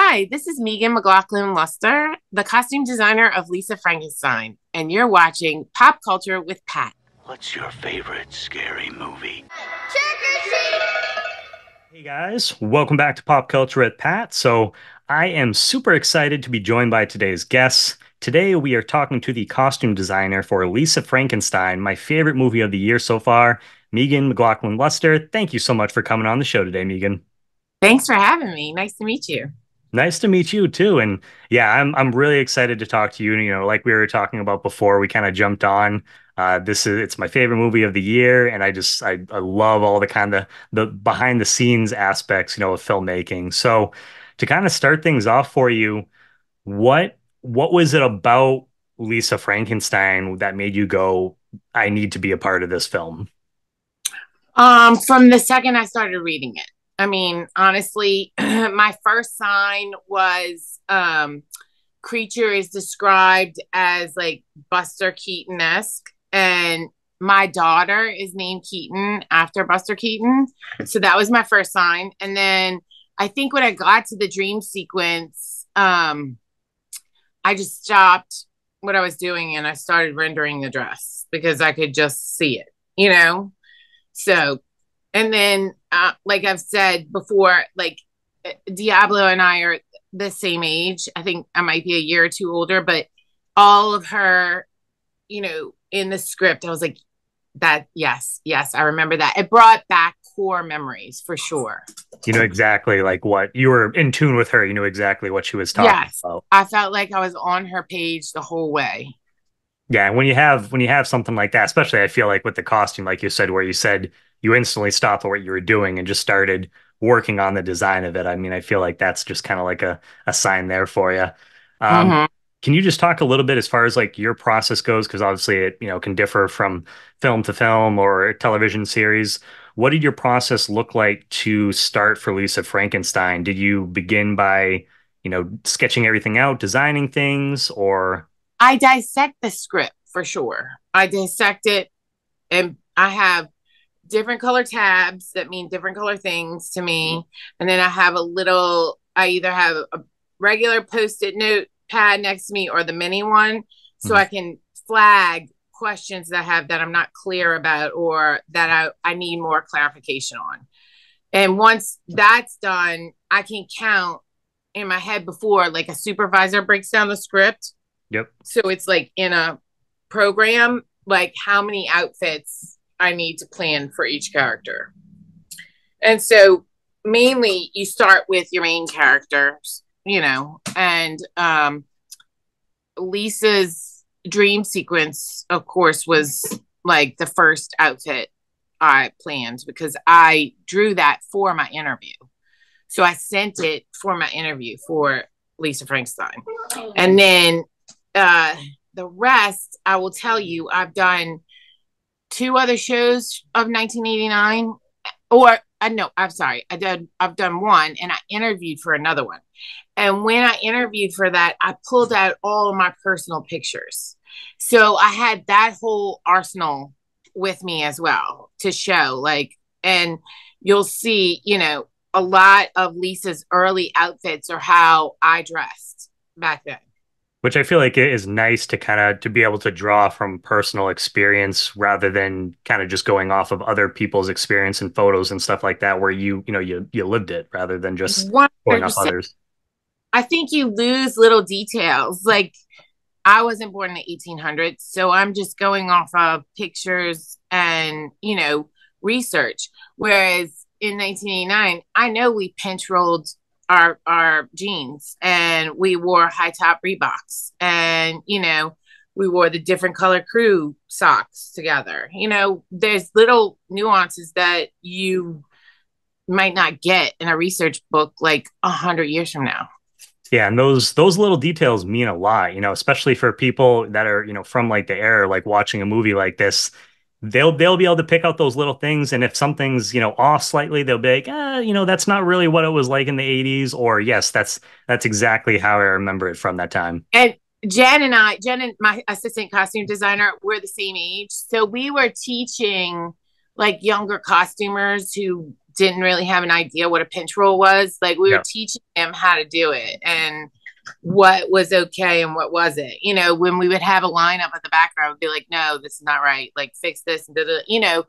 Hi, this is Meagan McLaughlin Luster, the costume designer of Lisa Frankenstein, and you're watching Pop Culture with Pat. What's your favorite scary movie? Hey guys, welcome back to Pop Culture with Pat. So I am super excited to be joined by today's guests. Today we are talking to the costume designer for Lisa Frankenstein, my favorite movie of the year so far, Meagan McLaughlin Luster. Thank you so much for coming on the show today, Meagan. Thanks for having me. Nice to meet you. Nice to meet you too. And yeah, I'm really excited to talk to you. You know, like we were talking about before, we kind of jumped on. It's my favorite movie of the year, and I love all the kind of the behind the scenes aspects, of filmmaking. So to kind of start things off for you, what was it about Lisa Frankenstein that made you go, I need to be a part of this film? From the second I started reading it. I mean, honestly, my first sign was creature is described as like Buster Keaton-esque, and my daughter is named Keaton after Buster Keaton. So that was my first sign. And then I think when I got to the dream sequence, I just stopped what I was doing and I started rendering the dress because I could just see it. So, and then, like I've said before, like Diablo and I are the same age. I think I might be a year or two older, but all of her, in the script, I was like, that, yes, I remember that. It brought back core memories for sure. You know exactly like what you were in tune with her. You knew exactly what she was talking Yes, about. I felt like I was on her page the whole way. Yeah, and when you have something like that, especially I feel like with the costume, like you said, where you said you instantly stopped what you were doing and just started working on the design of it. I mean, I feel like that's just kind of like a sign there for you. Um, Mm-hmm. can you just talk a little bit as far as like your process goes? Because obviously it, can differ from film to film or television series. What did your process look like to start for Lisa Frankenstein? Did you begin by, sketching everything out, designing things, or I dissect the script for sure. I dissect it and I have different color tabs that mean different color things to me. And then I either have a regular post-it note pad next to me or the mini one. So Mhm. I can flag questions that I have that I'm not clear about or that I need more clarification on. And once that's done, I can count in my head before like a supervisor breaks down the script. Yep. So it's like in a program, like how many outfits I need to plan for each character. And so mainly you start with your main characters, and Lisa's dream sequence, of course, was like the first outfit I planned because I drew that for my interview. So I sent it for my interview for Lisa Frankenstein. And then uh, the rest, I will tell you, I've done two other shows of 1989, or no, I'm sorry, I've done one, and I interviewed for another one. And when I interviewed for that, I pulled out all of my personal pictures, so I had that whole arsenal with me as well to show. Like, and you'll see, a lot of Lisa's early outfits are how I dressed back then. Which I feel like it is nice to kind of to be able to draw from personal experience rather than kind of just going off of other people's experience and photos and stuff like that, where you lived it rather than just going off 100%. others. I think you lose little details. Like, I wasn't born in the 1800s, so I'm just going off of pictures and, research. Whereas in 1989, I know we pinch rolled our jeans and we wore high top Reeboks and, we wore the different color crew socks together. There's little nuances that you might not get in a research book like 100 years from now. Yeah, and those little details mean a lot, especially for people that are, from like the era, like watching a movie like this. They'll be able to pick out those little things, and if something's, off slightly, they'll be like, that's not really what it was like in the 80s, or yes, that's exactly how I remember it from that time. And Jen and my assistant costume designer, we're the same age. So we were teaching like younger costumers who didn't really have an idea what a pinch roll was. Like we were Yeah. teaching him how to do it and what was okay and what wasn't. You know, when we would have a lineup at the background, we'd be like, no, this is not right. Like fix this and you know,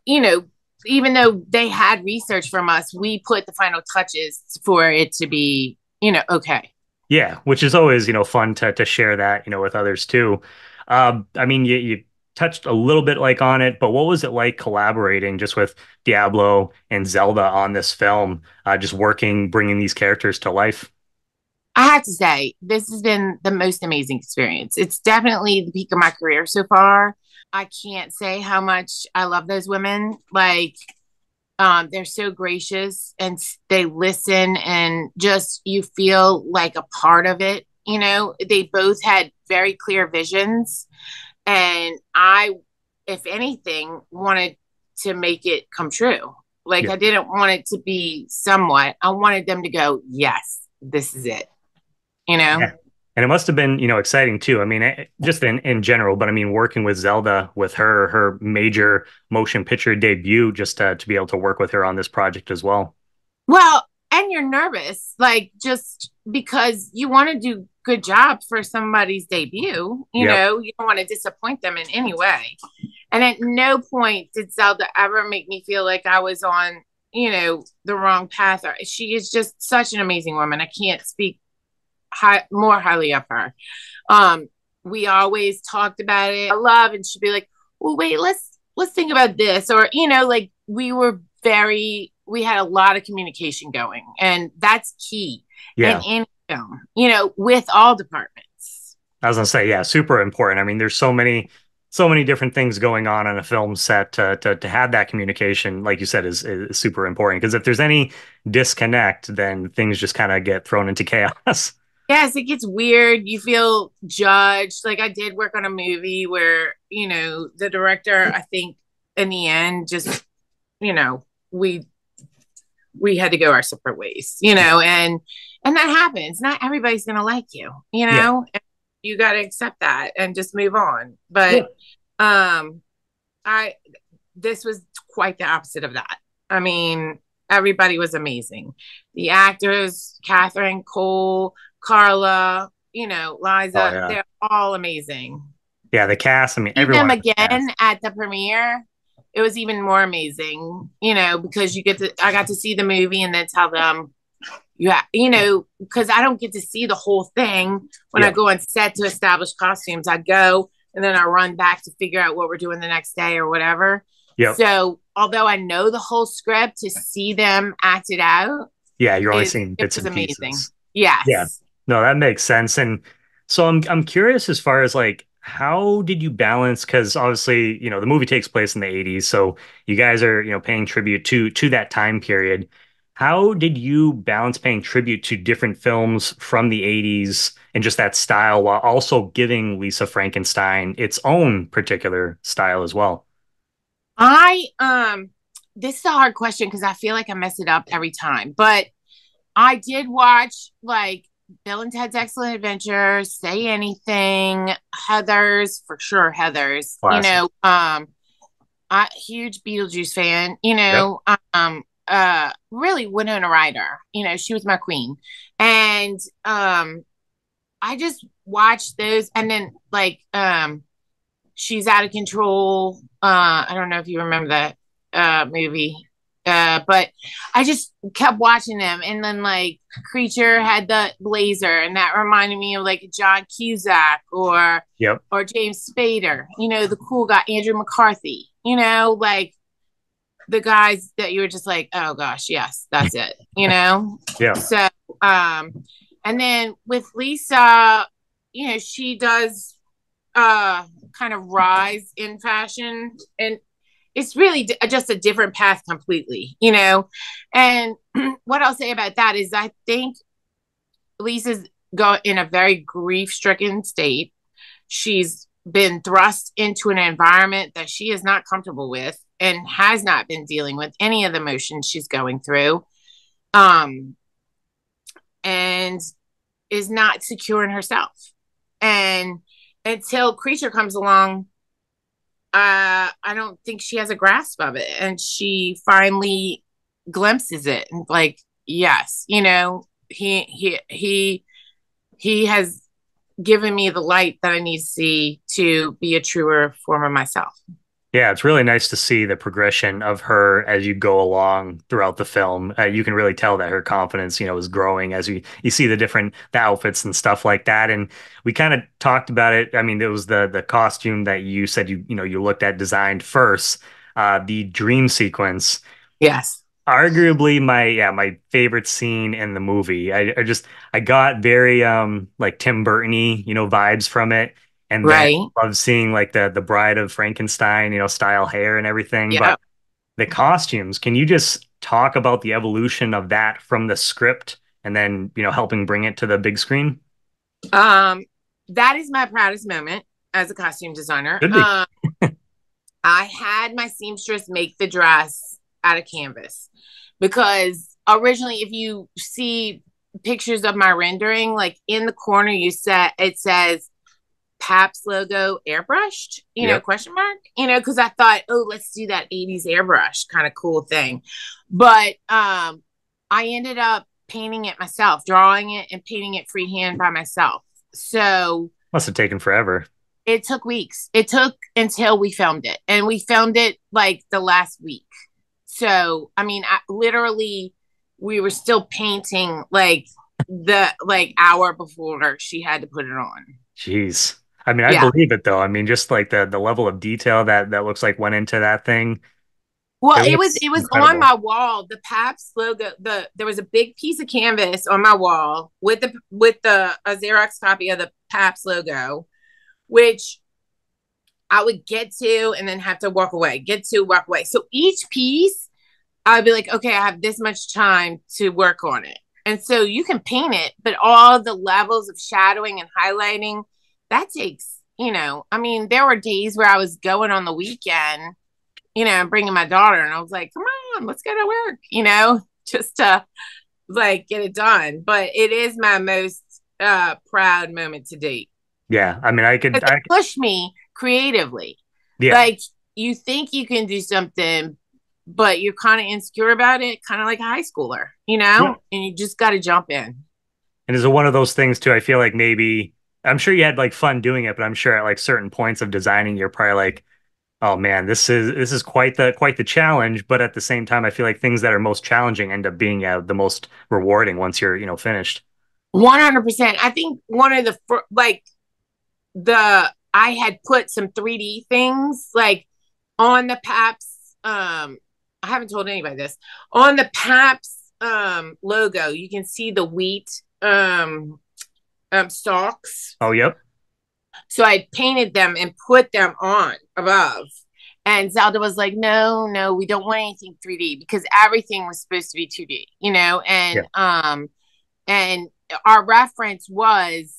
you know, even though they had research from us, we put the final touches for it to be, you know, okay. Yeah, which is always, fun to share that, with others too. I mean, you touched a little bit like on it, but what was it like collaborating just with Diablo and Zelda on this film, just working, bringing these characters to life? I have to say, this has been the most amazing experience. It's definitely the peak of my career so far. I can't say how much I love those women. Like, they're so gracious and they listen and just you feel like a part of it. You know, they both had very clear visions. And I, if anything, wanted to make it come true. Like, Yeah. I didn't want it to be somewhat, I wanted them to go, yes, this is it, you know? Yeah. And it must have been, exciting too. I mean, just in general, but I mean, working with Zelda, with her major motion picture debut, just to be able to work with her on this project as well. Well, and you're nervous, like just because you want to do good job for somebody's debut. You Yep. know, you don't want to disappoint them in any way. And at no point did Zelda ever make me feel like I was on, you know, the wrong path. She is just such an amazing woman. I can't speak more highly of her. Um, we always talked about it. I love, and she'd be like, "Well, wait, let's think about this," or you know, like we had a lot of communication going, and that's key in Yeah. any film. You know, with all departments. I was gonna say, yeah, super important. I mean, there's so many different things going on a film set to have that communication, like you said, is super important. Because if there's any disconnect, then things just kind of get thrown into chaos. Yes, it gets weird. You feel judged. Like I did work on a movie where, you know, the director, I think in the end, just, you know, we had to go our separate ways, you know, and that happens. Not everybody's gonna like you, you Yeah. know. And you gotta accept that and just move on. Yeah. But I this was quite the opposite of that. I mean, everybody was amazing. The actors, Catherine, Cole, Carla, you know, Oh Liza, yeah. they're all amazing. Yeah, the cast, I mean, See them everyone in the again cast. at the premiere, it was even more amazing, you know, because I got to see the movie and then tell them, yeah, you know, because I don't get to see the whole thing when I Yeah. go on set to establish costumes. I go and then I run back to figure out what we're doing the next day or whatever. Yep. So although I know the whole script, to see them act it out, Yeah, you're only seeing it bits was and amazing. pieces. Yeah. Yes. No, that makes sense. And so I'm curious as far as like how did you balance because obviously, the movie takes place in the 80s, so you guys are, paying tribute to that time period. How did you balance paying tribute to different films from the 80s and just that style while also giving Lisa Frankenstein its own particular style as well? I this is a hard question because I feel like I mess it up every time. But I did watch like Bill and Ted's Excellent Adventure, Say Anything, Heathers, for sure, Heathers. You Classic. know, I huge Beetlejuice fan, you Yep. know, really Winona Ryder, you know, she was my queen. And I just watched those and then like She's Out of Control. I don't know if you remember that movie. But I just kept watching them, and then like Creature had the blazer, and that reminded me of like John Cusack Yep. or James Spader. You know, the cool guy Andrew McCarthy. You know, like the guys that you were just like, oh gosh, yes, that's it. You know, Yeah. so and then with Lisa, you know, she does kind of rise in fashion and it's really just a different path completely, you know. And what I'll say about that is I think Lisa's go in a very grief-stricken state. She's been thrust into an environment that she is not comfortable with and has not been dealing with any of the emotions she's going through, um and is not secure in herself. And until Creature comes along, I don't think she has a grasp of it. And she finally glimpses it and like, yes, he has given me the light that I need to see to be a truer form of myself. Yeah, it's really nice to see the progression of her as you go along throughout the film. You can really tell that her confidence, is growing as you see the outfits and stuff like that. And we kind of talked about it. I mean, it was the costume that you said you looked at designed first, the dream sequence. Yes. Arguably my favorite scene in the movie. I got very like Tim Burton-y, vibes from it. And then Right. I love seeing like the Bride of Frankenstein, style hair and everything. But Yeah. the costumes, can you just talk about the evolution of that from the script and then, helping bring it to the big screen? That is my proudest moment as a costume designer. Should be. I had my seamstress make the dress out of canvas because originally, if you see pictures of my rendering, like in the corner, it says Pabst logo airbrushed, Yep. question mark, because I thought, oh, let's do that 80s airbrush kind of cool thing. But I ended up painting it myself, drawing it and painting it freehand by myself. So Must have taken forever. it took weeks. It took until we filmed it. And we filmed it like the last week. So, I mean, literally, we were still painting like the hour before she had to put it on. Jeez. I mean, I Yeah. believe it though. I mean, just like the level of detail that looks like went into that thing. Well, It it looks was on incredible. my wall. The Pabst logo. There was a big piece of canvas on my wall with a Xerox copy of the Pabst logo, which I would get to and then have to walk away. Get to walk away. So each piece, I'd be like, okay, I have this much time to work on it. And so you can paint it, but all the levels of shadowing and highlighting, that takes, I mean, there were days where I was going on the weekend, and bringing my daughter, and I was like, come on, let's go to work, just to like get it done. But it is my most proud moment to date. Yeah. I mean, It pushed me creatively. yeah. Like you think you can do something, but you're kind of insecure about it, kind of like a high schooler, Yeah. and you just got to jump in. And is it one of those things too? I feel like maybe I'm sure you had like fun doing it, but I'm sure at like certain points of designing, you're probably like, oh man, this is quite the challenge. But at the same time, I feel like things that are most challenging end up being the most rewarding once you're finished. 100%. I think one of I had put some 3D things like on the Paps. I haven't told anybody this. On the Paps logo, you can see the wheat stalks. Oh, yep. So I painted them and put them on above. And Zelda was like, no, no, we don't want anything 3D because everything was supposed to be 2D, Yeah. and our reference was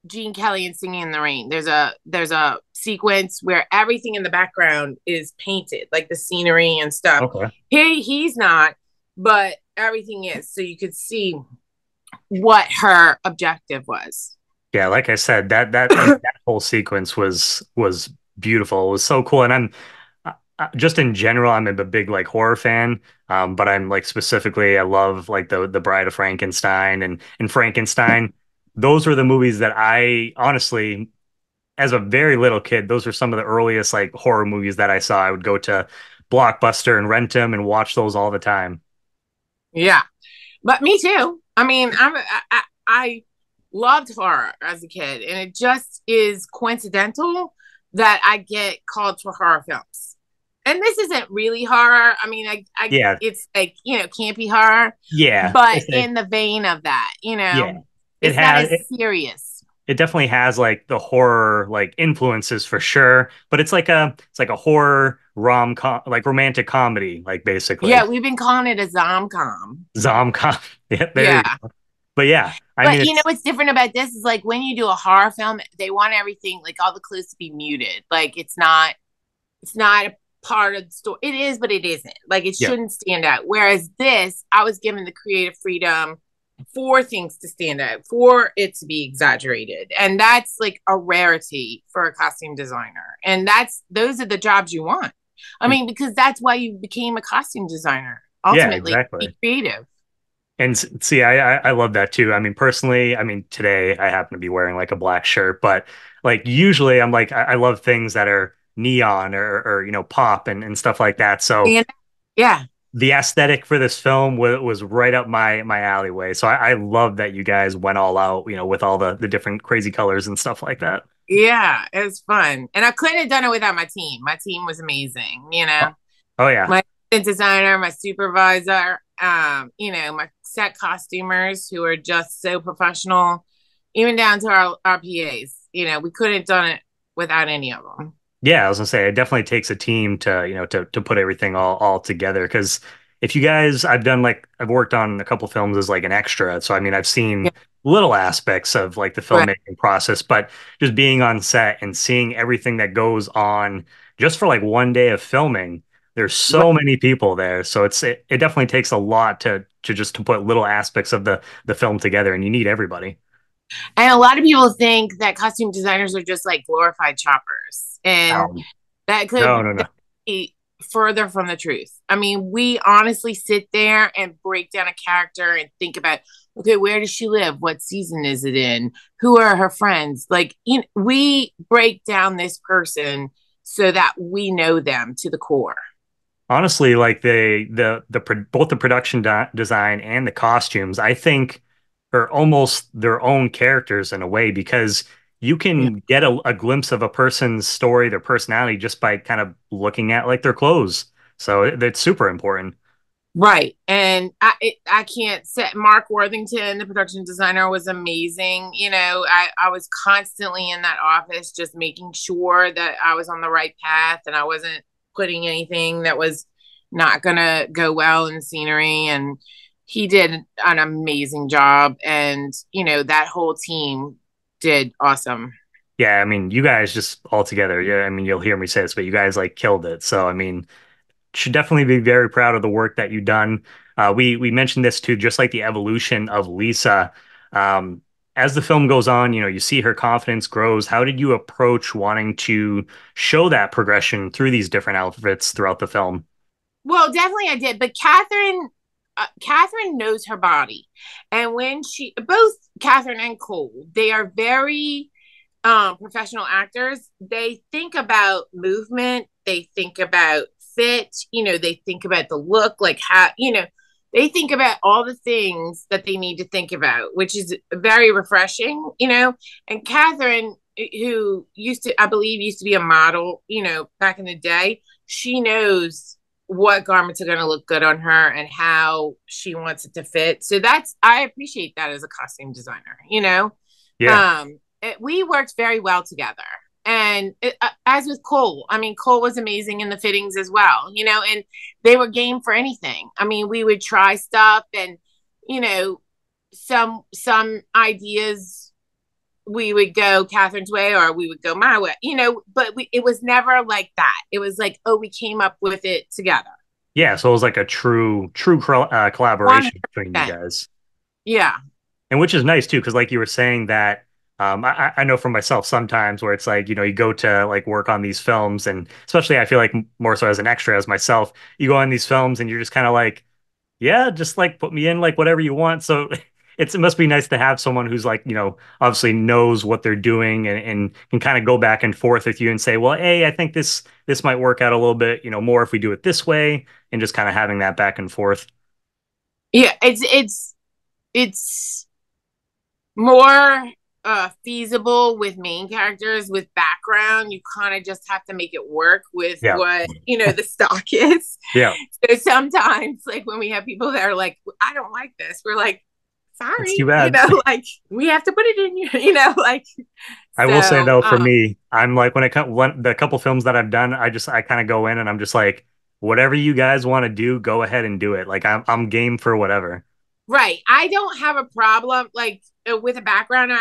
Gene Kelly and Singing in the Rain. There's a sequence where everything in the background is painted, like the scenery and stuff. Okay. He's not, but everything is. So you could see what her objective was. Yeah, like I said, that whole sequence was beautiful. It was so cool, and just in general, I'm a big like horror fan. But I'm like specifically, I love like the Bride of Frankenstein and Frankenstein. Those were the movies that I honestly, as a very little kid, those were some of the earliest like horror movies that I saw. I would go to Blockbuster and rent them and watch those all the time. Yeah, but me too. I mean, I loved horror as a kid, and it just is coincidental that I get called to horror films. And this isn't really horror. I mean, Yeah, it's like campy horror, yeah, but in the vein of that, yeah. It it's not has as serious. it definitely has like the horror like influences for sure, but it's like a horror rom-com like romantic comedy like Yeah, basically. we've been calling it a zomcom. Zom-com. Yeah, there you Yeah, go. But yeah, I mean but it's what's different about this is like when you do a horror film, they want everything like all the clues to be muted. Like it's not a part of the story. It is, but it isn't. Like it yeah. shouldn't stand out. Whereas this, I was given the creative freedom for things to stand out, for it to be exaggerated. And that's like a rarity for a costume designer. And those are the jobs you want. I mean, because that's why you became a costume designer, Yeah, ultimately, be exactly. creative. And see, I love that too. I mean, personally, I mean, today I happen to be wearing like a black shirt, but like usually I'm like I love things that are neon or pop and stuff like that. So And yeah. the aesthetic for this film was right up my alleyway. So I love that you guys went all out, with all the different crazy colors and stuff like that. Yeah, it was fun. And I couldn't have done it without my team. My team was amazing, Oh, oh yeah. My designer, my supervisor, my set costumers who are just so professional, even down to our PAs. We couldn't have done it without any of them. Yeah, I was gonna say it definitely takes a team to, to put everything all together. Because if you guys, I've worked on a couple films as like an extra, so I mean I've Yeah, seen little aspects of like the right, filmmaking process, but just being on set and seeing everything that goes on just for like one day of filming, there's right. so many people there, so it definitely takes a lot to just to put little aspects of the film together, and you need everybody. And a lot of people think that costume designers are just like glorified choppers, and Um, that no, could no, no. be further from the truth. I mean, we honestly sit there and break down a character and think about, okay, where does she live? What season is it in? Who are her friends? Like, we break down this person so that we know them to the core. Honestly, like both the production design and the costumes, I think are almost their own characters in a way because you Yeah. can get a glimpse of a person's story, their personality just by kind of looking at like their clothes. So that's super important. Right. And I can't say Mark Worthington, the production designer, was amazing. I was constantly in that office just making sure that I was on the right path and I wasn't putting anything that was not going to go well in the scenery. And he did an amazing job. And, that whole team did awesome. Yeah, I mean, you guys just all together. Yeah, I mean, you'll hear me say this, but you guys like killed it. So, I mean, should definitely be very proud of the work that you've done. We mentioned this too, just like the evolution of Lisa. Um, as the film goes on, you see her confidence grows. How did you approach wanting to show that progression through these different outfits throughout the film? Well, definitely I did. But Kathryn knows her body. And when both Kathryn and Cole, they are very professional actors. They think about movement, they think about fit, they think about the look, like how, they think about all the things that they need to think about, which is very refreshing. And Kathryn, who I believe, used to be a model, back in the day, she knows what garments are going to look good on her and how she wants it to fit. So I appreciate that as a costume designer. Yeah. We worked very well together. And as with Cole, I mean, Cole was amazing in the fittings as well, and they were game for anything. I mean, we would try stuff and, you know, some ideas we would go Kathryn's way or we would go my way, but it was never like that. It was like, oh, we came up with it together. Yeah, so it was like a true collaboration between you 100%. guys. Yeah. And which is nice too, because like you were saying that I know for myself sometimes where it's like, you go to like work on these films and especially I feel like more so as an extra as myself, you go on these films and you're just kind of like, yeah, just like put me in like whatever you want. So it must be nice to have someone who's like, obviously knows what they're doing and can kind of go back and forth with you and say, well, hey, I think this might work out a little bit, more if we do it this way and just kind of having that back and forth. Yeah. It's more feasible with main characters with background. You kind of just have to make it work with Yeah. what the stock is. Yeah. So sometimes, like when we have people that are like, I don't like this, we're like, It's sorry, too bad. like we have to put it in you, like. I will say So though, for me, I'm like when it comes the couple films that I've done, I kind of go in and I'm just like, whatever you guys want to do, go ahead and do it. Like I'm game for whatever. right, I don't have a problem like with a background.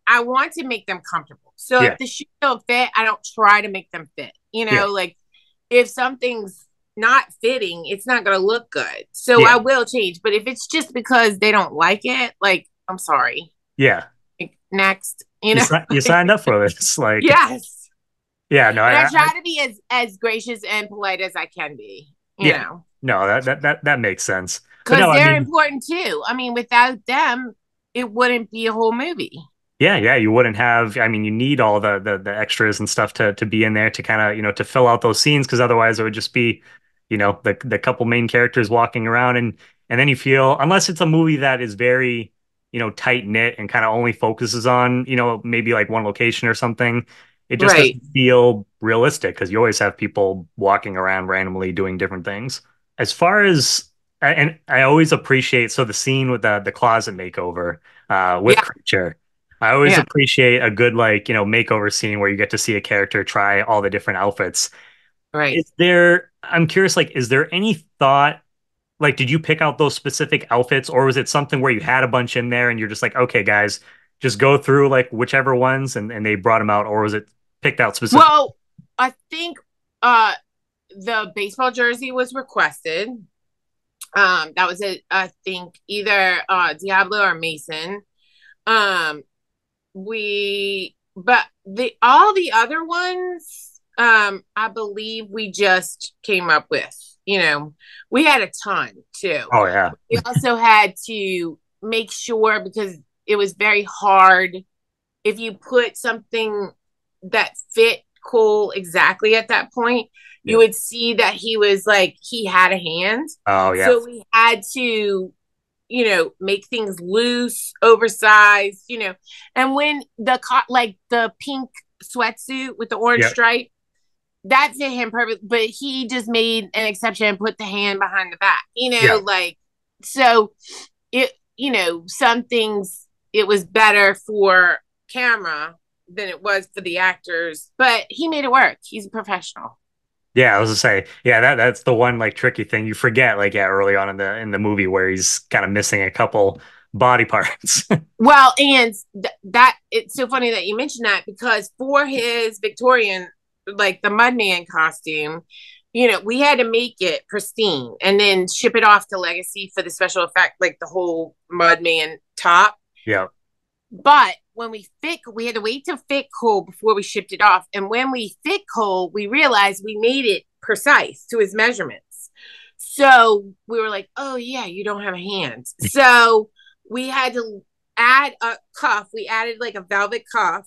I want to make them comfortable. So Yeah. if the shoes don't fit, I don't try to make them fit. Yeah. Like if something's not fitting, it's not going to look good. So Yeah. I will change. But if it's just because they don't like it, like I'm sorry. Yeah. Like, next, You signed up for this. Like yes. Yeah, no, And I try to be as gracious and polite as I can be, you yeah, know, no, that makes sense. But because no, I they're mean, important too. I mean, without them, it wouldn't be a whole movie. yeah, yeah, you wouldn't have. I mean, you need all the extras and stuff to be in there to kind of to fill out those scenes because otherwise it would just be the couple main characters walking around and then you feel unless it's a movie that is very tight knit and kind of only focuses on maybe like one location or something, it just Right. doesn't feel realistic because you always have people walking around randomly doing different things. As far as and I always appreciate so the scene with the closet makeover with Yeah. Creature. I always Yeah. appreciate a good like, makeover scene where you get to see a character try all the different outfits. Right. I'm curious, like, is there any thought, like, did you pick out those specific outfits or was it something where you had a bunch in there and you're just like, okay, guys, just go through like whichever ones and they brought them out, or was it picked out specific? Well, I think uh the baseball jersey was requested. That was it. I think either Diablo or Mason. Um, but the all the other ones, I believe we just came up with. You know, we had a ton too. Oh yeah. We also had to make sure because it was very hard if you put something that fit Cole exactly at that point, you Yeah. would see that he was like he had a hand. Oh yeah. So we had to, make things loose, oversized, And when like the pink sweatsuit with the orange Yeah. stripe, that fit him perfect, but he just made an exception and put the hand behind the back, Yeah. like so it, some things it was better for camera than it was for the actors, but he made it work. He's a professional. Yeah, I was to say, yeah, that's the one like tricky thing you forget, like yeah, early on in the movie where he's kind of missing a couple body parts. Well, and that it's so funny that you mentioned that because for his Victorian, like the Mudman costume, we had to make it pristine and then ship it off to Legacy for the special effect, like the whole Mudman top. Yeah. But when we had to wait to fit Cole before we shipped it off. And when we fit Cole, we realized we made it precise to his measurements. So we were like, oh, yeah, you don't have a hand. So we had to add a cuff. We added like a velvet cuff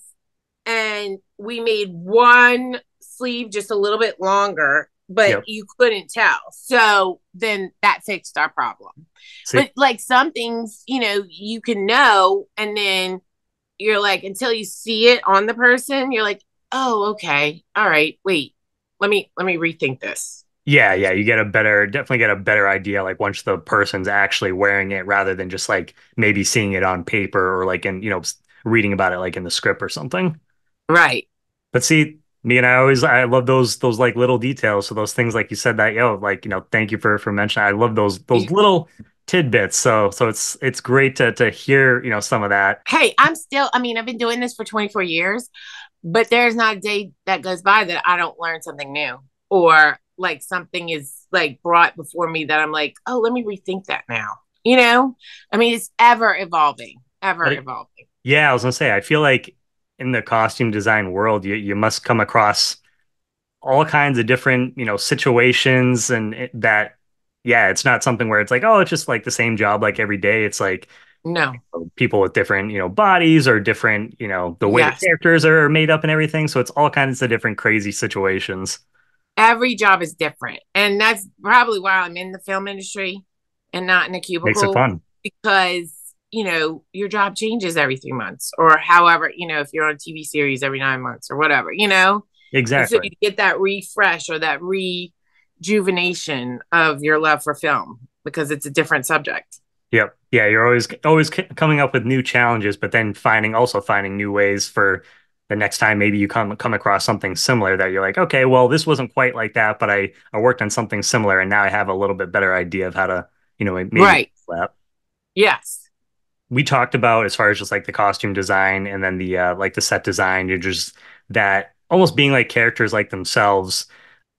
and we made one sleeve just a little bit longer, but Yep. you couldn't tell. So then that fixed our problem. See, But like some things, you can know, and then you're like, until you see it on the person, you're like, oh, okay, all right, wait, let me rethink this. yeah, yeah, you definitely get a better idea like once the person's actually wearing it rather than just like maybe seeing it on paper or like in, reading about it like in the script or something. Right. But see, me and I love those like little details. So those things like you said that, like, thank you for mentioning. I love those little tidbits. So it's great to hear, some of that. Hey, I mean, I've been doing this for 24 years, but there's not a day that goes by that I don't learn something new or like something is like brought before me that I'm like, oh, let me rethink that now. I mean, it's ever But evolving. yeah, I was gonna say, I feel like in the costume design world, you must come across all kinds of different, situations that, yeah, it's not something where it's like, oh, it's just like the same job like every day. It's like No. people with different, bodies or different, the way the Yes. characters are made up and everything. So it's all kinds of different crazy situations. Every job is different. And that's probably why I'm in the film industry and not in a Makes it cubicle fun. because, your job changes every 3 months or however, if you're on a TV series every 9 months or whatever. And so Exactly. you get that refresh or that rejuvenation of your love for film because it's a different subject. Yep. Yeah, you're always coming up with new challenges, but then finding new ways for the next time maybe you come across something similar that you're like, okay, well, this wasn't quite like that, but I worked on something similar and now I have a little bit better idea of how to, maybe Right. that. Yes. We talked about as far as just like the costume design and then the like the set design, you're just that almost being like characters like themselves.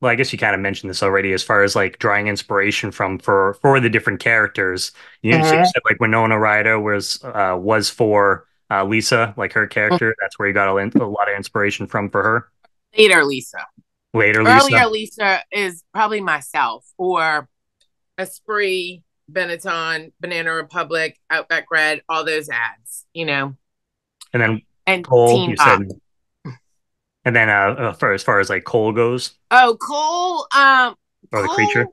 Well, I guess you kind of mentioned this already as far as like drawing inspiration from for the different characters. So you Mhm. said like Winona Ryder was for Lisa, like her character. That's where you got a lot of inspiration from for her. Later Lisa. Later, Lisa. Earlier Lisa is probably myself or Esprit, Benetton, Banana Republic, Outback Red, all those ads, And then and Cole, Teen you said, Pop. and then for as far as like Cole goes, Oh, Cole, or the creature.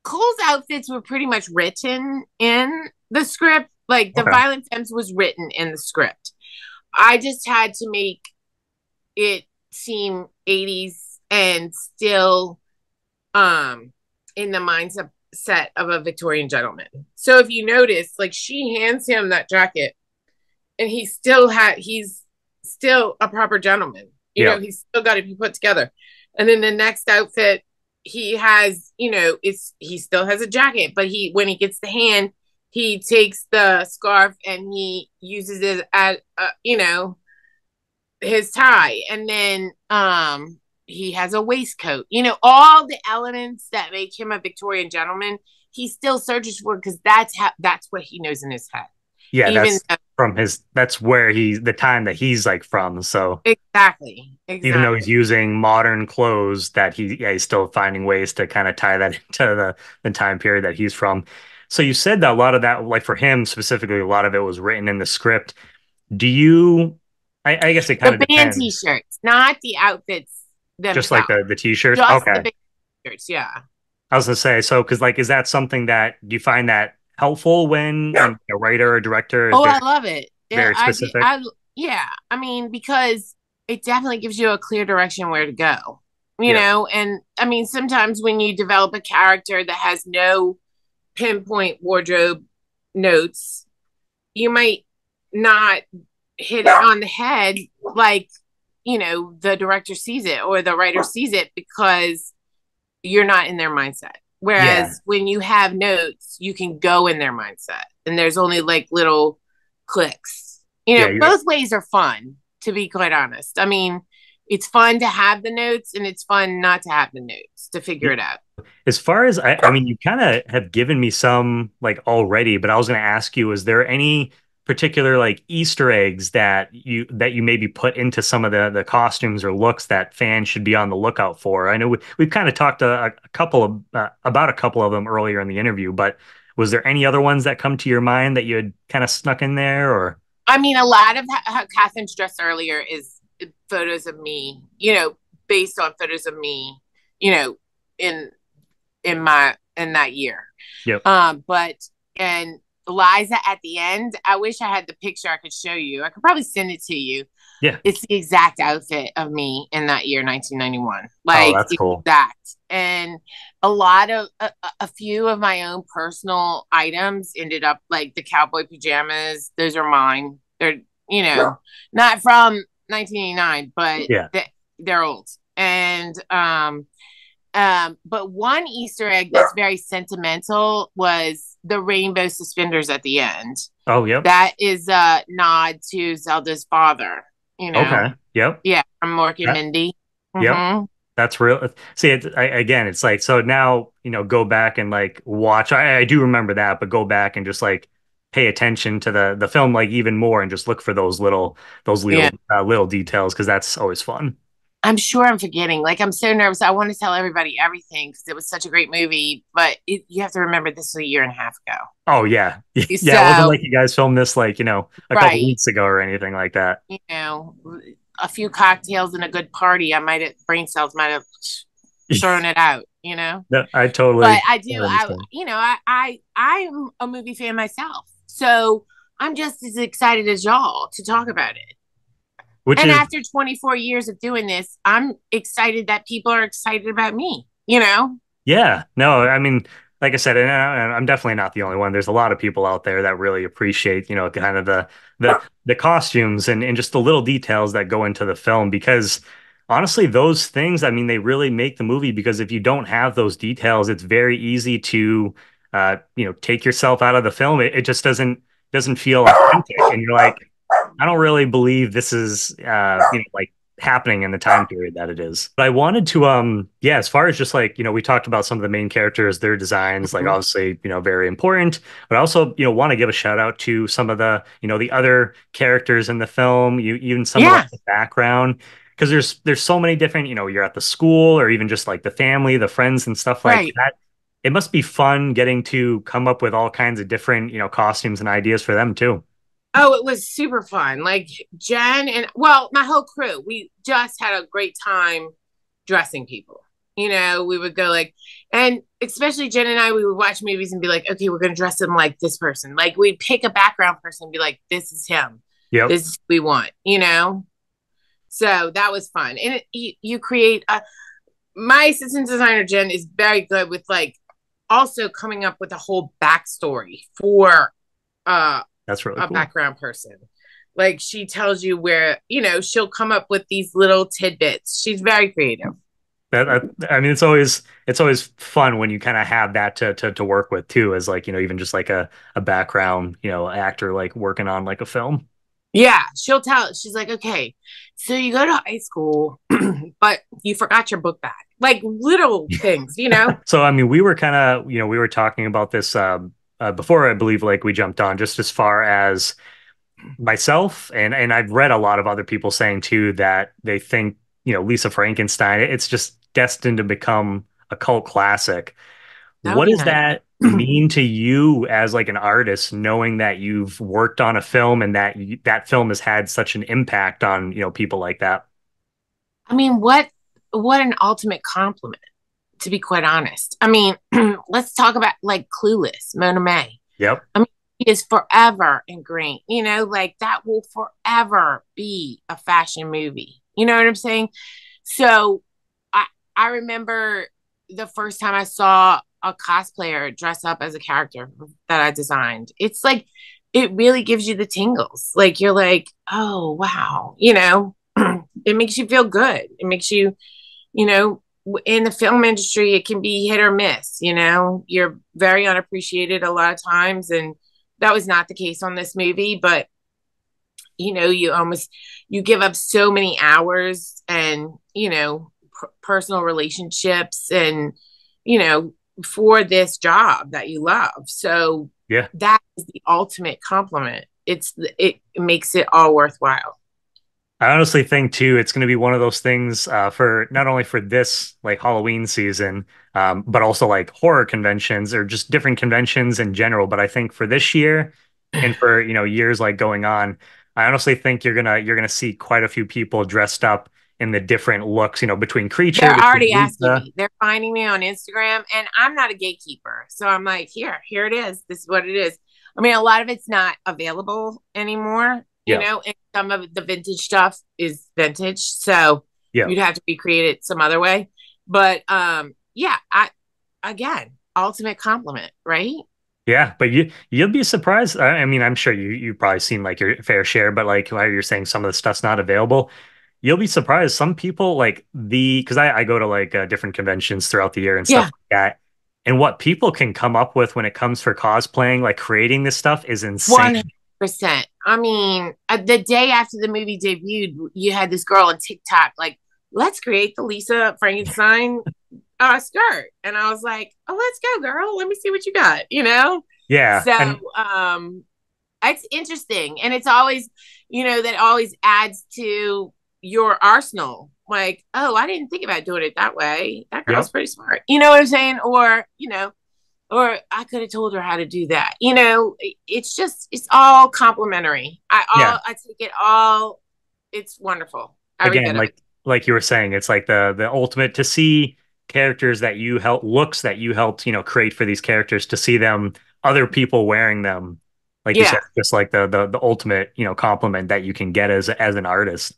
Cole's outfits were pretty much written in the script. Like the Okay. Violent Femmes was written in the script. I just had to make it seem 80s and still in the mindset of a Victorian gentleman. So if you notice, like she hands him that jacket and he's still a proper gentleman. Yeah. He's still got to be put together. And then the next outfit he has, he still has a jacket, but when he gets the hand, he takes the scarf and he uses it as his tie, and then he has a waistcoat. All the elements that make him a Victorian gentleman, he still searches for because that's what he knows in his head. Yeah, Even that's from his that's where the time that he's like from. So exactly, even though he's exactly. using modern clothes, that he's still finding ways to kind of tie that into the time period that he's from. So you said that a lot of that, like for him specifically, a lot of it was written in the script. Do you I guess it kind of The band depends. T-shirts, not the outfits Just like themselves, the t-shirts. just the Okay. band T-shirts. Yeah. I was gonna say, so because like is that something that do you find that helpful when a writer or director is Oh, very I love it. Yeah, very I did. specific? Yeah. I mean, because it definitely gives you a clear direction where to go. Yeah. And I mean, sometimes when you develop a character that has no pinpoint wardrobe notes, you might not hit it on the head like, the director sees it or the writer sees it because you're not in their mindset. Yeah. Whereas when you have notes, you can go in their mindset and there's only like little clicks. Yeah, you're Both ways are fun, to be quite honest. I mean, it's fun to have the notes and it's fun not to have the notes to figure it out. as far as I mean, you kind of have given me some like already, but I was going to ask you, is there any particular like Easter eggs that you maybe put into some of the costumes or looks that fans should be on the lookout for? I know we've kind of talked a couple of about a couple of them earlier in the interview, but was there any other ones that come to your mind that you had kind of snuck in there or? I mean, a lot of how Kathryn's dressed earlier is photos of me, based on photos of me, you know, in in that year. Yep. But and Liza at the end, I wish I had the picture I could show you. I could probably send it to you. Yeah. It's the exact outfit of me in that year, 1991. Oh, Like that's cool. exact. And a lot of a few of my own personal items ended up like the cowboy pajamas. Those are mine. They're, not from 1989, but Yeah. they're old. And but one Easter egg that's very sentimental was the rainbow suspenders at the end. Oh, yep. That is a nod to Zelda's father, Okay. Yep. Yeah, from Mork and That, Mindy. yep. Mm-hmm. That's real. See, again, it's like, so now, go back and like watch. I do remember that, but go back and just like pay attention to the film like even more and just look for those Yeah. little details because that's always fun. I'm sure I'm forgetting. Like, I'm so nervous. I want to tell everybody everything because it was such a great movie. But you have to remember this was a year and a half ago. Oh yeah. Yeah, it wasn't like So, you guys filmed this like, a couple right. weeks ago or anything like that. You know, a few cocktails and a good party, brain cells might have thrown it out. No, I totally But I do, totally understand. I'm a movie fan myself. So I'm just as excited as y'all to talk about it. Which And is after 24 years of doing this, I'm excited that people are excited about me. Yeah, no, I mean, like I said, and I'm definitely not the only one. There's a lot of people out there that really appreciate, kind of the costumes and just the little details that go into the film because honestly, those things, I mean, they really make the movie because if you don't have those details, it's very easy to take yourself out of the film. It just doesn't feel authentic, and you're like, I don't really believe this is like happening in the time period that it is. But I wanted to yeah, as far as just like, we talked about some of the main characters, their designs, like Mhm. obviously, very important, but I also, want to give a shout out to some of the, the other characters in the film, even some of Yeah. like the background. because there's so many different, you're at the school or even just like the family, the friends and stuff like Right. that. It must be fun getting to come up with all kinds of different, costumes and ideas for them too. Oh, it was super fun. Like Jen and well, my whole crew, we just had a great time dressing people. We would go like, and especially Jen and I, we would watch movies and be like, okay, we're gonna dress them like this person. Like we'd pick a background person and be like, this is him. Yep. This is what we want. So that was fun. And you create my assistant designer Jen is very good with like also coming up with a whole backstory for That's really a cool. background person. Like she tells you where, she'll come up with these little tidbits. She's very creative. I mean, it's always fun when you kind of have that to work with too, as like, even just like a background, actor like working on like a film. Yeah, she'll tell. She's like, okay, so you go to high school, but you forgot your book bag. Like little things. So, I mean, we were kind of, we were talking about this before, I believe, like we jumped on just as far as myself, and I've read a lot of other people saying too that they think, Lisa Frankenstein, it's just destined to become a cult classic. That would What be does nice. that mean to you as like an artist, knowing that you've worked on a film and that film has had such an impact on, people like that? I mean, what an ultimate compliment, to be quite honest. I mean, let's talk about like Clueless, Mona May. Yep. I mean, he is forever ingrained. Like that will forever be a fashion movie. You know what I'm saying? So I I remember the first time I saw a cosplayer dress up as a character that I designed. It's like it really gives you the tingles. Like you're like, oh wow. It makes you feel good. It makes you know, in the film industry, it can be hit or miss. You're very unappreciated a lot of times. And that was not the case on this movie. But, you give up so many hours and, personal relationships and, you know, for this job that you love. So Yeah. that is the ultimate compliment. It makes it all worthwhile. I honestly think too, it's going to be one of those things for not only for this like Halloween season, but also like horror conventions or just different conventions in general. But I think for this year and for years like going on, I honestly think you're gonna see quite a few people dressed up in the different looks, between Creature, They're between already asking Lisa. me. They're finding me on Instagram, and I'm not a gatekeeper. So I'm like, here it is. This is what it is. I mean, a lot of it's not available anymore, Yeah, and some of the vintage stuff is vintage. So yeah. you'd have to recreate it some other way. But yeah, again, ultimate compliment, right? Yeah, but you'll be surprised. I mean, I'm sure you've probably seen like your fair share, but like while you're saying some of the stuff's not available, you'll be surprised. Some people like because I go to like different conventions throughout the year and stuff Yeah, like that, and what people can come up with when it comes for cosplaying, like creating this stuff, is insane. 100%. I mean, the day after the movie debuted, you had this girl on TikTok like, let's create the Lisa Frankenstein skirt. And I was like, oh, let's go, girl. Let me see what you got. Yeah, So and it's interesting. And it's always, that always adds to your arsenal. Like, oh, I didn't think about doing it that way. That girl's yep, pretty smart. You know what I'm saying? Or I could have told her how to do that. It's all complimentary. yeah. I take it all. It's wonderful. Every Again, bit of it. like you were saying, it's like the ultimate to see characters that you help looks that you helped, create for these characters to see them other people wearing them. Like you Yeah. said, just like the ultimate, compliment that you can get as an artist.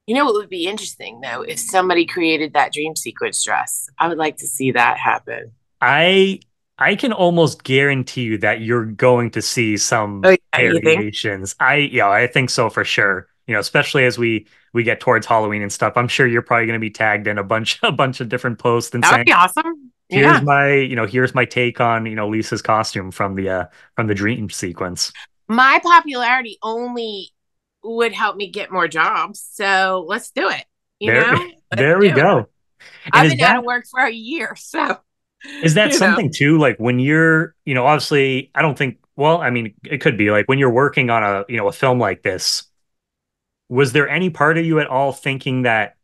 You know what would be interesting though, if somebody created that dream sequence dress. I would like to see that happen. I I can almost guarantee you that you're going to see some Oh yeah, you think? variations. I think so for sure. Especially as we get towards Halloween and stuff. I'm sure you're probably going to be tagged in a bunch a bunch of different posts and That would saying, be awesome. "Here's Yeah. my take on, Lisa's costume from the dream sequence." My popularity only would help me get more jobs. So let's do it. There Let's there we do it. go. And I've been out of work for a year. So, is that you know, something too, like when you're, obviously I don't think, well, I mean, it could be like when you're working on a film like this, was there any part of you at all thinking that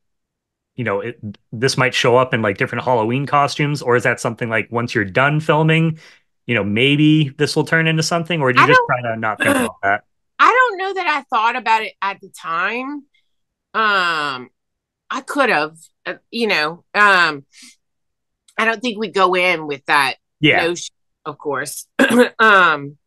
this might show up in like different Halloween costumes, or is that something like once you're done filming, maybe this will turn into something, or do you I just try to not think don't about that? I don't know that I thought about it at the time. Um, I could have, I don't think we go in with that Yeah, notion, of course. um,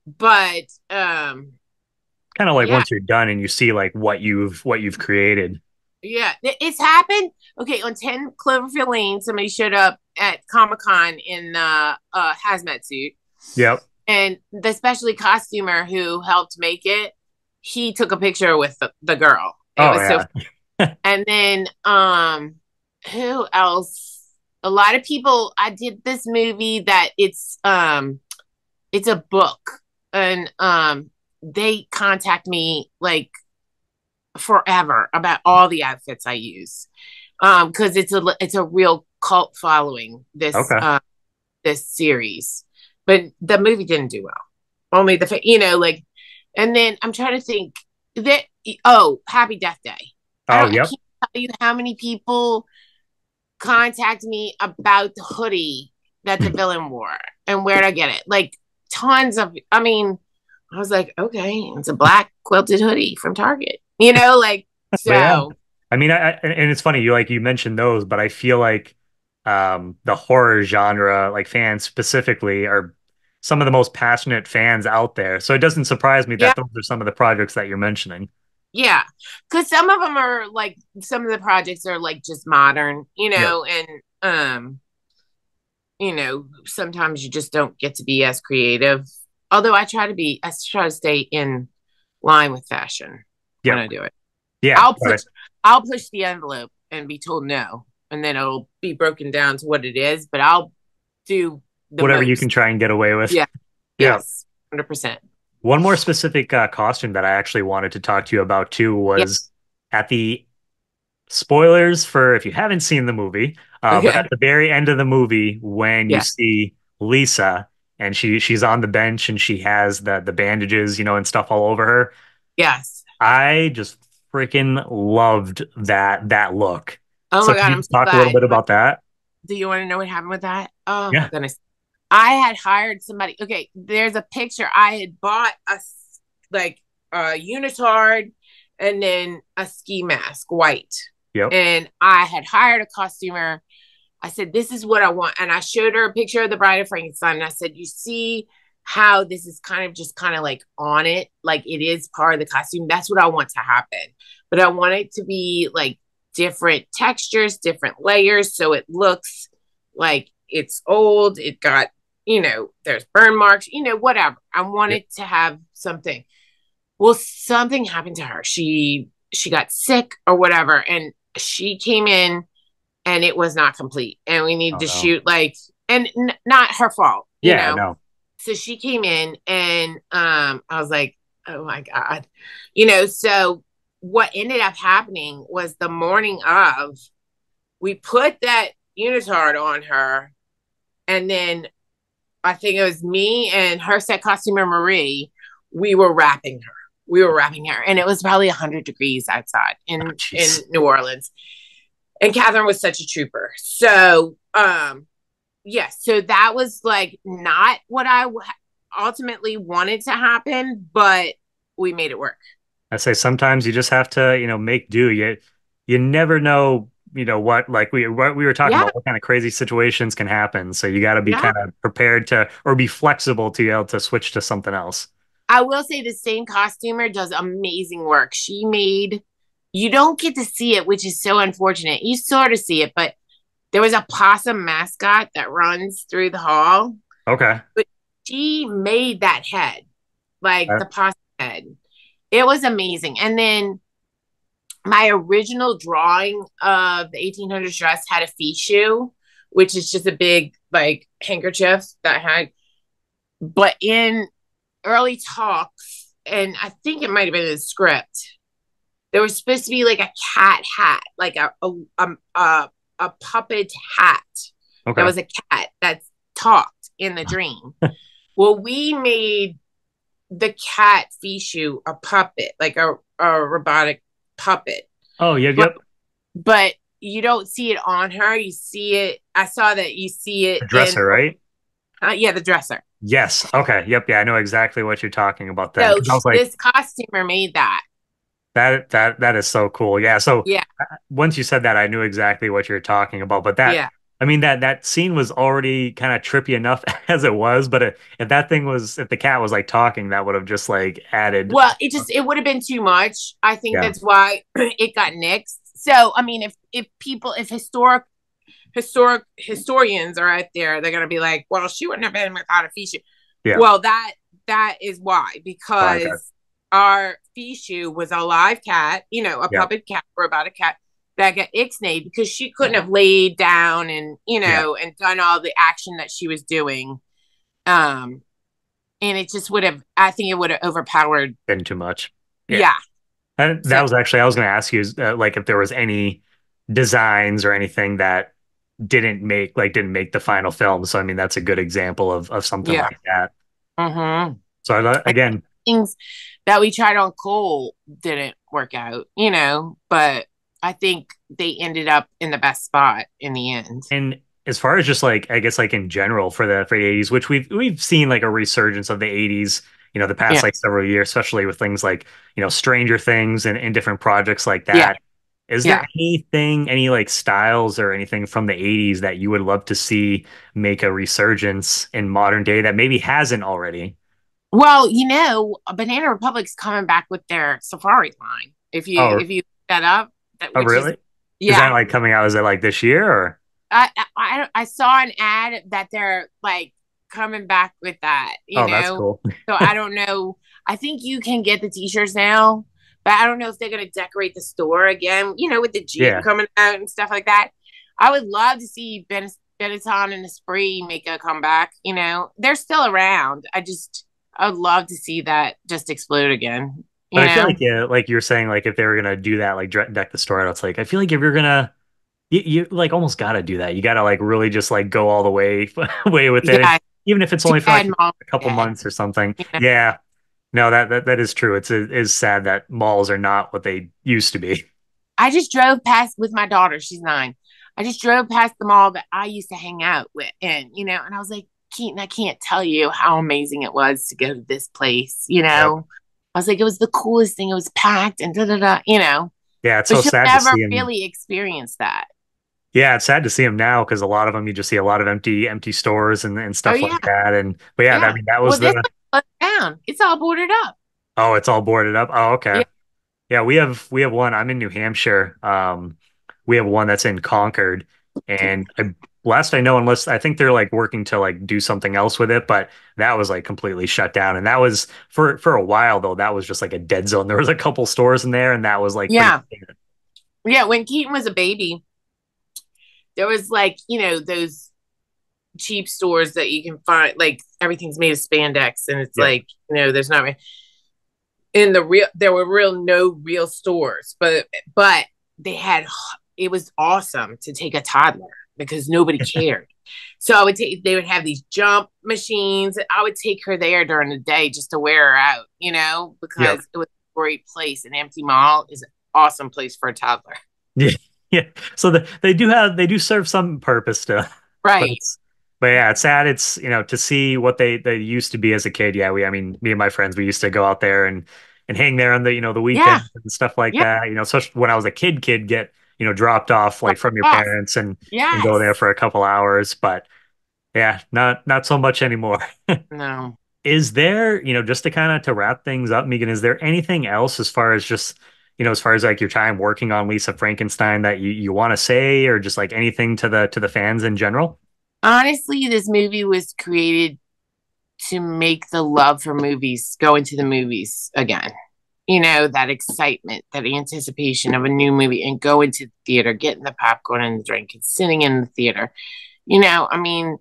but kind of like yeah, once you're done and you see like what you've created. yeah, it's happened. Okay, on 10 Cloverfield Lane, somebody showed up at Comic Con in hazmat suit, Yep. and the specialty costumer who helped make it, he took a picture with the girl. It Oh was so. yeah. And then who else? A lot of people. I did this movie that it's a book, and they contact me like forever about all the outfits I use. Because it's a real cult following, Okay. this series. But the movie didn't do well. Only like, and then I'm trying to think that, Happy Death Day. Oh, I yep. can't tell you how many people contact me about the hoodie that the villain wore and where'd I get it. Like tons of, I mean, I was like, okay, it's a black quilted hoodie from Target, like, But yeah, so I mean, and it's funny you mentioned those, but I feel like the horror genre, like fans specifically, are some of the most passionate fans out there. So it doesn't surprise me yeah, that those are some of the projects that you're mentioning. yeah. Cause some of them are like, some of the projects are like just modern, Yep. and, sometimes you just don't get to be as creative. Although I try to stay in line with fashion when Yep. I do it. Yeah. I'll But push I'll push the envelope and be told no. And then it'll be broken down to what it is, but I'll do the whatever you can most. try and get away with. Yeah. Yeah. Yes. 100%. One more specific costume that I actually wanted to talk to you about too Yeah. was at the spoilers for if you haven't seen the movie, but at Okay. the very end of the movie when you Yeah. see Lisa and she's on the bench and she has the bandages, and stuff all over her. Yes. I just freaking loved that look. Oh So my can God, you I'm just so talk a little glad. bit about that? Do you want to know what happened with that? Oh my Yeah. goodness. I had hired somebody. Okay, there's a picture. I had bought like a unitard and then a ski mask, white. Yep. And I had hired a costumer. I said, this is what I want. And I showed her a picture of the Bride of Frankenstein. And I said, you see how this is kind of like on it, like it is part of the costume. That's what I want to happen. But I want it to be like different textures, different layers. So it looks like it's old. It got, there's burn marks, whatever. I Yep. wanted to have something. Well, something happened to her. She got sick or whatever. And she came in and it was not complete. And we needed Oh to no. shoot like, and not her fault, Yeah, no. So she came in and I was like, oh my God. So what ended up happening was the morning of, we put that unitard on her, and then I think it was me and her set costumer Marie, we were wrapping her. We were wrapping her. And it was probably 100 degrees outside Oh, in jeez. New Orleans. And Kathryn was such a trooper. So yes, so that was like not what I ultimately wanted to happen, but we made it work. I say sometimes you just have to, make do. You never know, what we were talking Yeah, about, what kind of crazy situations can happen. So you got to be yeah. kind of prepared to, or be flexible to be able to switch to something else. I will say the same costumer does amazing work. She made, you don't get to see it, which is so unfortunate. You sort of see it, but there was a possum mascot that runs through the hall, Okay. but she made that head, like Uh, the possum head. It was amazing. And then my original drawing of the 1800s dress had a fichu, which is just a big like handkerchief that had, but in early talks, and I think it might have been in the script, there was supposed to be like a cat hat, like a puppet hat that okay. was a cat that talked in the dream. Well, we made the cat a puppet, like a robotic puppet. Oh, yep, But yep. but you don't see it on her. You see it. I saw that you see it The in, dresser, right? yeah, the dresser. Yes. Okay. Yep. Yeah, I know exactly what you're talking about then. So Because I was like, this costumer made that. that is so cool. Yeah. So Yeah, once you said that, I knew exactly what you're talking about. But that, yeah. I mean, that scene was already kind of trippy enough as it was. But if that thing was, if the cat was like talking, that would have just like added. Well, it would have been too much. I think Yeah. that's why it got nixed. So I mean, if people, if historians are out there, they're gonna be like, well, she wouldn't have been without a fichu. Yeah. Well, that is why, Okay. because our fichu was a live cat, a Yeah. puppet cat, robotic cat that got ixnayed because she couldn't have laid down and Yeah. and done all the action that she was doing. Um, and it just would have, I think it would have overpowered. Been too much. Yeah. Yeah. And So that was actually, I was going to ask you, is, like, if there was any designs or anything that didn't make the final film. So, I mean, that's a good example of something yeah. like that. Mm-hmm. So, again, Things that we tried on Cole didn't work out, but I think they ended up in the best spot in the end. and as far as just like, I guess, like in general for the 80s, which we've seen like a resurgence of the 80s, the past Yeah. like several years, especially with things like, Stranger Things and different projects like Yeah. that. Is there Yeah. anything, any like styles or anything from the 80s that you would love to see make a resurgence in modern day that maybe hasn't already? Well, Banana Republic's coming back with their Safari line. Oh, If you look that up, oh, which is really? Is that yeah. like coming out? Is it like this year or? I saw an ad that they're like coming back with that, Oh, that's cool. So I don't know. I think you can get the t-shirts now, but I don't know if they're gonna decorate the store again, with the Jeep Yeah. coming out and stuff like that. I would love to see Benetton and Esprit make a comeback, They're still around. I'd love to see that just explode again, But I feel like, yeah, like you're saying, like if they were gonna do that, like deck the store out, it's like I feel like if you're gonna, you like almost gotta do that. You gotta like really just like go all the way way with it, Yeah, even if it's too only for like bad mom a couple dead, months or something. you know? Yeah, no, that is true. It is sad that malls are not what they used to be. I just drove past with my daughter. She's 9. I just drove past the mall that I used to hang out with, and I was like, Keaton, I can't tell you how amazing it was to go to this place. Yep. I was like, it was the coolest thing. It was packed and da da da. Yeah, it's But so she'll sad to never see him. really experience that. Yeah, it's sad to see him now because a lot of them you just see a lot of empty stores and Oh stuff like yeah, that. And but yeah, I yeah. mean that Well, was this the one's down. It's all boarded up. oh, it's all boarded up. Oh, Yeah, okay. Yeah, we have one. I'm in New Hampshire. We have one that's in Concord, and last I know, unless I think they're like working to like do something else with it, but that was like completely shut down. And that was for a while though. That was just like a dead zone. There was a couple stores in there, and that was like pretty. yeah, yeah. When Keaton was a baby, there was like those cheap stores that you can find, like everything's made of spandex, and it's Yeah, like there's not in the real, there were no real stores, but they had, it was awesome to take a toddler because nobody cared. So they would have these jump machines. I would take her there during the day just to wear her out, yep, because it was a great place. An empty mall is an awesome place for a toddler. yeah, yeah. So they do serve some purpose to, but Right. it's but yeah, it's sad. It's to see what they used to be as a kid. Yeah, I mean, me and my friends, we used to go out there and hang there on the the Yeah. weekends and stuff like Yeah. that. Especially when I was a kid get dropped off like from your Off. parents and go there Yes. for a couple hours. But yeah, not so much anymore. No. Is there, just to kind of to wrap things up, Meagan, is there anything else as far as just, as far as like your time working on Lisa Frankenstein that you want to say, or just like anything to the fans in general? Honestly, this movie was created to make the love for movies go into the movies again. That excitement, that anticipation of a new movie and go into the theater, getting the popcorn and the drink and sitting in the theater. I mean,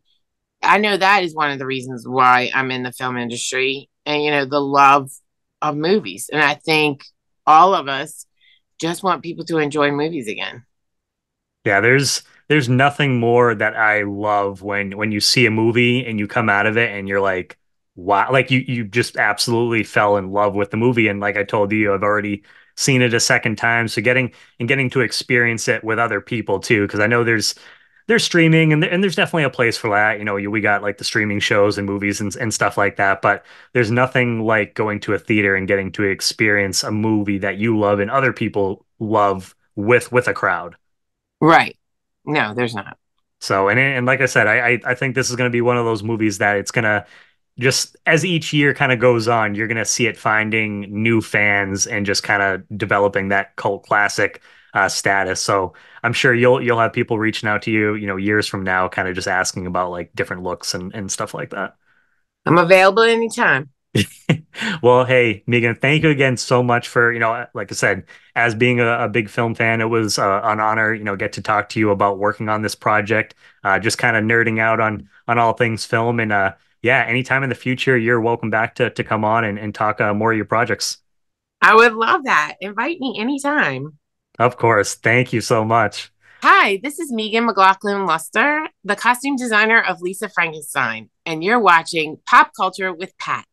I know that is one of the reasons why I'm in the film industry and, the love of movies. And I think all of us just want people to enjoy movies again. Yeah, there's nothing more that I love when you see a movie and you come out of it and you're like, wow, like you just absolutely fell in love with the movie. And like I told you, I've already seen it a second time. So getting to experience it with other people too, because I know there's streaming and there's definitely a place for that. We got like the streaming shows and movies and stuff like that, but there's nothing like going to a theater and getting to experience a movie that you love and other people love with a crowd. Right. No, there's not. So, and like I said, I think this is going to be one of those movies that it's going to just as each year kind of goes on, you're going to see it finding new fans and just kind of developing that cult classic status. So I'm sure you'll have people reaching out to you, years from now, kind of just asking about like different looks and stuff like that. I'm available anytime. Well, hey, Meagan, thank you again so much for, like I said, as being a big film fan, it was an honor, get to talk to you about working on this project, just kind of nerding out on all things film. And yeah, anytime in the future, you're welcome back to come on and talk more of your projects. I would love that. Invite me anytime. Of course. Thank you so much. Hi, this is Meagan McLaughlin Luster, the costume designer of Lisa Frankenstein, and you're watching Pop Culture with Pat.